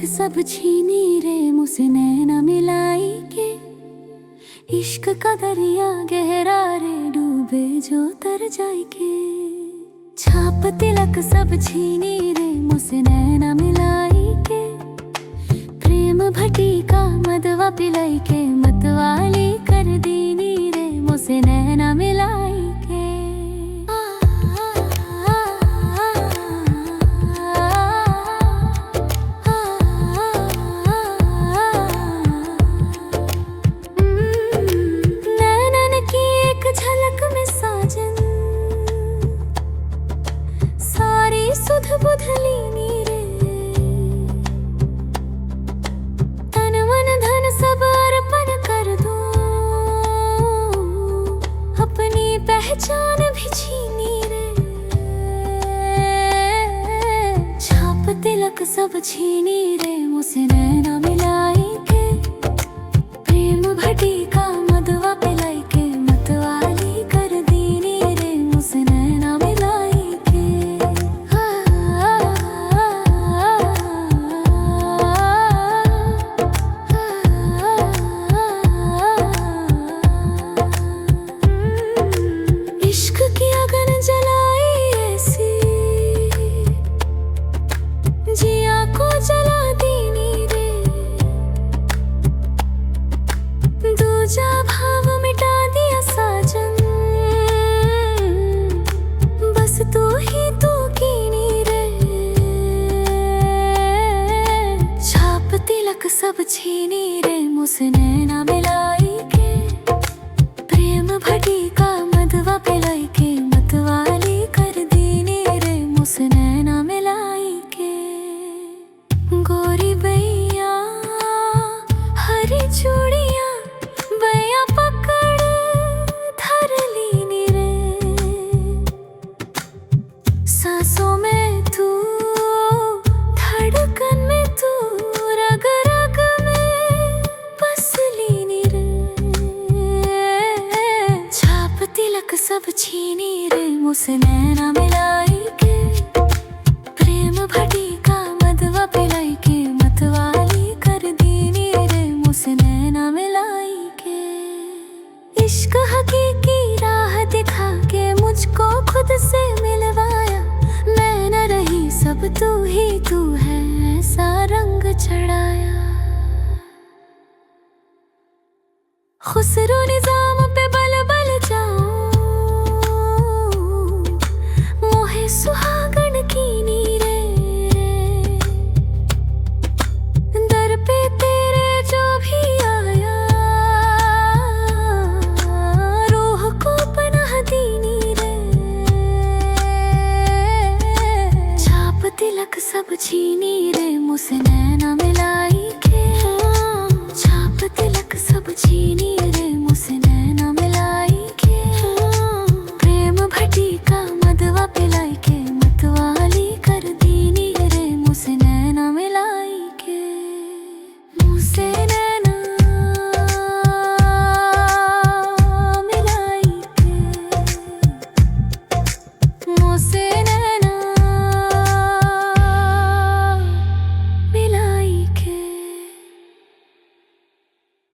सब छीनी रे मुझसे नैना मिलाई के। इश्क का दरिया गहरा रे डूबे जो तर जाए के। छाप तिलक सब छीनी रे मुझसे नैना मिलाई के। प्रेम भटी का मदवा पिलाई के मतवाली कर दीनी रे मुझसे नैना मिलाई के। नैनन की एक झलक में साजन सारी सुध बुध लीनी रे। तन मन धन सब अर्पण कर दूं, अपनी पहचान भी छीनी रे। छाप तिलक सब छीनी रे मुझसे नैना मिलाई के। प्रेम भटी का मदवा पिलाई के मतवाली कर दीनी रे मुझसे नैना मिलाई के। इश्क की अगन जलाई ऐसी जिया को जला दीनी रे। दूजा भाव मिटा दिया साजन, बस तू ही तू कीनी रे। छाप तिलक सब छीनी रे मुझसे नैना मिलाई के। प्रेम भटी का मदवा पिलाई के मतवाली कर दीनी रे मुझसे नैना मिलाई के। गोरी बैया हरी चूड़ियां बैया पकड़ धर लीनी रे। सांसों में तू धड़कन में तू रग रग में बस लीनी रे। छाप तिलक सब छीनी रे मुझसे नैना मिलाई के। प्रेम भटी का मदवा पिलाई के मतवाली कर दीनी रे मुझसे नैना मिलाई के। इश्क हकीकी राह दिखा के मुझको खुद से मिलवाया। मैं न रही सब तू ही तू है ऐसा रंग चढ़ाया। खुसरो निजाम